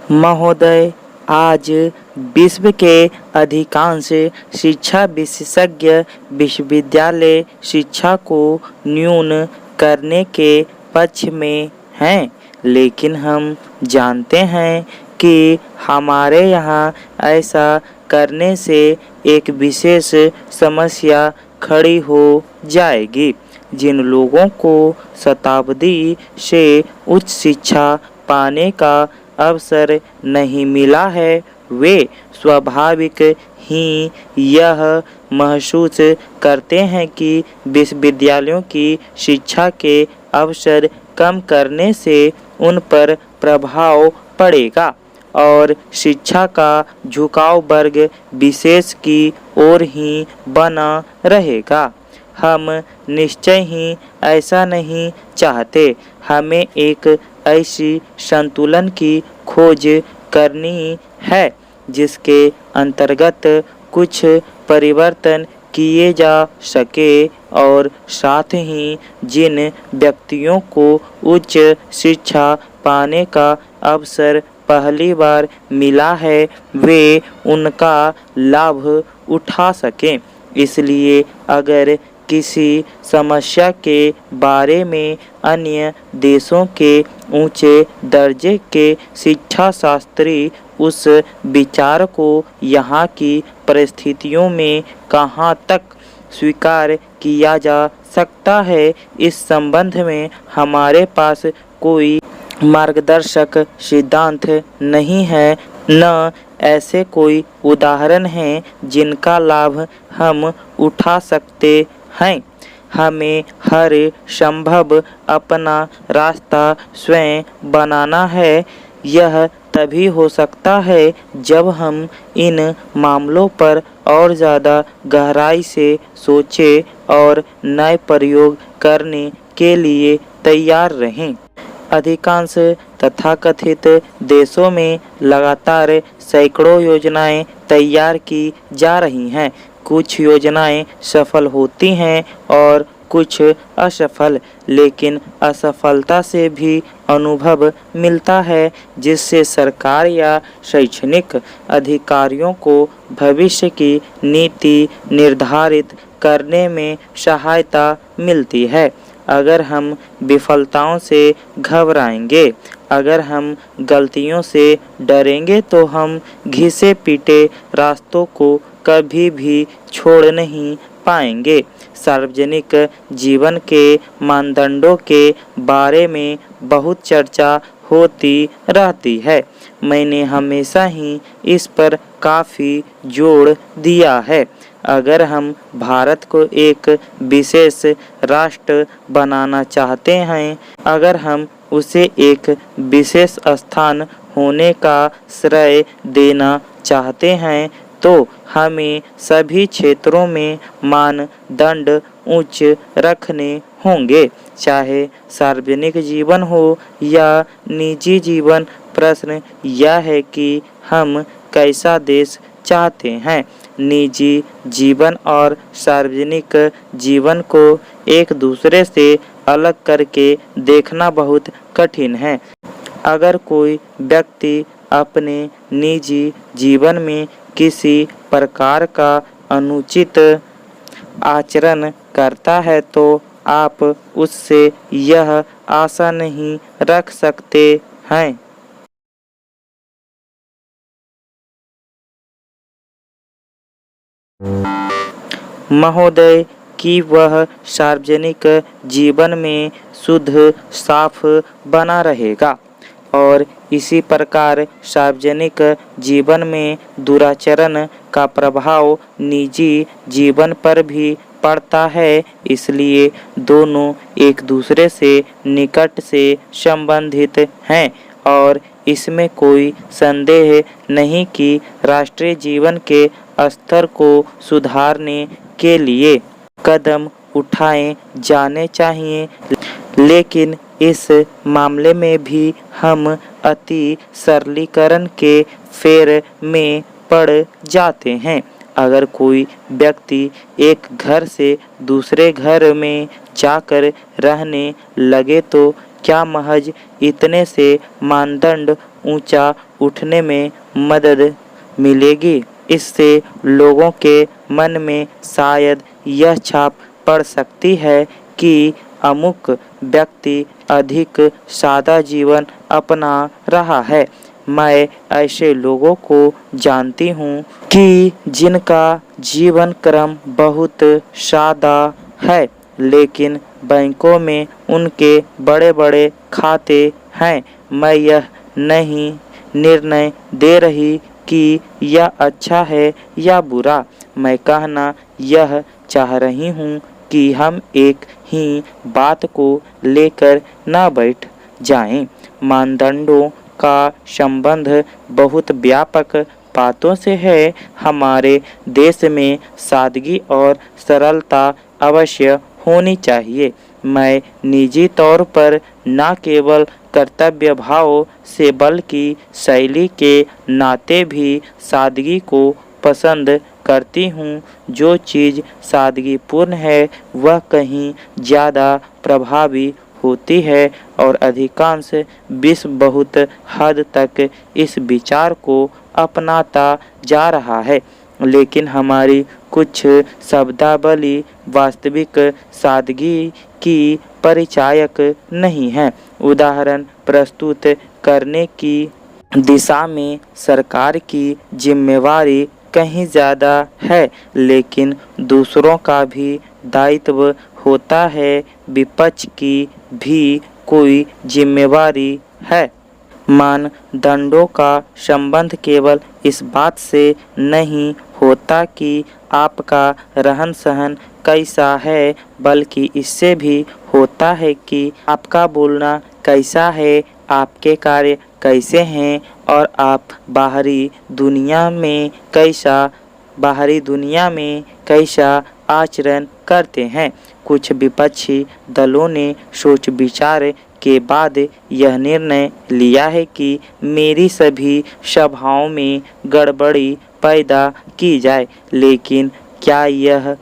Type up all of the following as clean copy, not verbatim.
महोदय, आज विश्व के अधिकांश शिक्षा विशेषज्ञ विश्वविद्यालय शिक्षा को न्यून करने के पक्ष में हैं, लेकिन हम जानते हैं कि हमारे यहाँ ऐसा करने से एक विशेष समस्या खड़ी हो जाएगी। जिन लोगों को शताब्दी से उच्च शिक्षा पाने का अवसर नहीं मिला है, वे स्वाभाविक ही यह महसूस करते हैं कि विश्वविद्यालयों की शिक्षा के अवसर कम करने से उन पर प्रभाव पड़ेगा और शिक्षा का झुकाव वर्ग विशेष की ओर ही बना रहेगा। हम निश्चय ही ऐसा नहीं चाहते। हमें एक ऐसी संतुलन की खोज करनी है जिसके अंतर्गत कुछ परिवर्तन किए जा सके और साथ ही जिन व्यक्तियों को उच्च शिक्षा पाने का अवसर पहली बार मिला है, वे उनका लाभ उठा सकें। इसलिए अगर किसी समस्या के बारे में अन्य देशों के ऊंचे दर्जे के शिक्षा शास्त्री उस विचार को यहाँ की परिस्थितियों में कहाँ तक स्वीकार किया जा सकता है, इस संबंध में हमारे पास कोई मार्गदर्शक सिद्धांत नहीं है, न ऐसे कोई उदाहरण हैं जिनका लाभ हम उठा सकते हैं। हमें हर संभव अपना रास्ता स्वयं बनाना है। यह तभी हो सकता है जब हम इन मामलों पर और ज़्यादा गहराई से सोचें और नए प्रयोग करने के लिए तैयार रहें। अधिकांश तथाकथित देशों में लगातार सैकड़ों योजनाएं तैयार की जा रही हैं। कुछ योजनाएं सफल होती हैं और कुछ असफल, लेकिन असफलता से भी अनुभव मिलता है जिससे सरकार या शैक्षणिक अधिकारियों को भविष्य की नीति निर्धारित करने में सहायता मिलती है। अगर हम विफलताओं से घबराएंगे, अगर हम गलतियों से डरेंगे, तो हम घिसे पीटे रास्तों को कभी भी छोड़ नहीं पाएंगे। सार्वजनिक जीवन के मानदंडों के बारे में बहुत चर्चा होती रहती है। मैंने हमेशा ही इस पर काफ़ी जोर दिया है। अगर हम भारत को एक विशेष राष्ट्र बनाना चाहते हैं, अगर हम उसे एक विशेष स्थान होने का श्रेय देना चाहते हैं, तो हमें सभी क्षेत्रों में मानदंड उच्च रखने होंगे, चाहे सार्वजनिक जीवन हो या निजी जीवन। प्रश्न यह है कि हम कैसा देश चाहते हैं। निजी जीवन और सार्वजनिक जीवन को एक दूसरे से अलग करके देखना बहुत कठिन है। अगर कोई व्यक्ति अपने निजी जीवन में किसी प्रकार का अनुचित आचरण करता है, तो आप उससे यह आशा नहीं रख सकते हैं महोदय कि वह सार्वजनिक जीवन में शुद्ध साफ बना रहेगा और इसी प्रकार सार्वजनिक जीवन में दुराचरण का प्रभाव निजी जीवन पर भी पड़ता है। इसलिए दोनों एक दूसरे से निकट से संबंधित हैं और इसमें कोई संदेह नहीं कि राष्ट्रीय जीवन के स्तर को सुधारने के लिए कदम उठाए जाने चाहिए, लेकिन इस मामले में भी हम अति सरलीकरण के फेर में पड़ जाते हैं। अगर कोई व्यक्ति एक घर से दूसरे घर में जाकर रहने लगे, तो क्या महज इतने से मानदंड ऊंचा उठने में मदद मिलेगी। इससे लोगों के मन में शायद यह छाप पड़ सकती है कि अमुक व्यक्ति अधिक सादा जीवन अपना रहा है। मैं ऐसे लोगों को जानती हूँ कि जिनका जीवन क्रम बहुत सादा है, लेकिन बैंकों में उनके बड़े बड़े खाते हैं। मैं यह नहीं निर्णय दे रही कि यह अच्छा है या बुरा। मैं कहना यह चाह रही हूँ कि हम एक ही बात को लेकर न बैठ जाएं। मानदंडों का संबंध बहुत व्यापक बातों से है। हमारे देश में सादगी और सरलता अवश्य होनी चाहिए। मैं निजी तौर पर न केवल कर्तव्य भाव से बल्कि शैली के नाते भी सादगी को पसंद करती हूँ। जो चीज़ सादगीपूर्ण है वह कहीं ज़्यादा प्रभावी होती है और अधिकांश विश्व बहुत हद तक इस विचार को अपनाता जा रहा है। लेकिन हमारी कुछ शब्दावली वास्तविक सादगी की परिचायक नहीं है। उदाहरण प्रस्तुत करने की दिशा में सरकार की जिम्मेवारी कहीं ज़्यादा है, लेकिन दूसरों का भी दायित्व होता है। विपक्ष की भी कोई जिम्मेवारी है। मानदंडों का संबंध केवल इस बात से नहीं होता कि आपका रहन सहन कैसा है, बल्कि इससे भी होता है कि आपका बोलना कैसा है, आपके कार्य कैसे हैं और आप बाहरी दुनिया में कैसा आचरण करते हैं। कुछ विपक्षी दलों ने सोच विचार के बाद यह निर्णय लिया है कि मेरी सभी सभाओं में गड़बड़ी पैदा की जाए। लेकिन क्या यह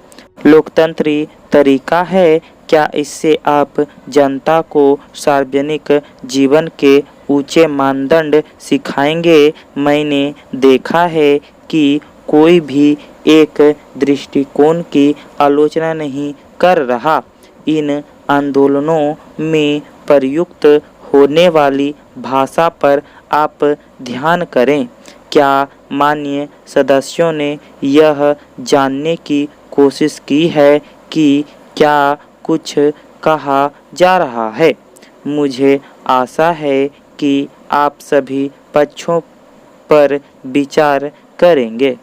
लोकतंत्री तरीका है? क्या इससे आप जनता को सार्वजनिक जीवन के ऊंचे मानदंड सिखाएंगे? मैंने देखा है कि कोई भी एक दृष्टिकोण की आलोचना नहीं कर रहा। इन आंदोलनों में प्रयुक्त होने वाली भाषा पर आप ध्यान करें। क्या माननीय सदस्यों ने यह जानने की कोशिश की है कि क्या कुछ कहा जा रहा है? मुझे आशा है कि आप सभी पक्षों पर विचार करेंगे।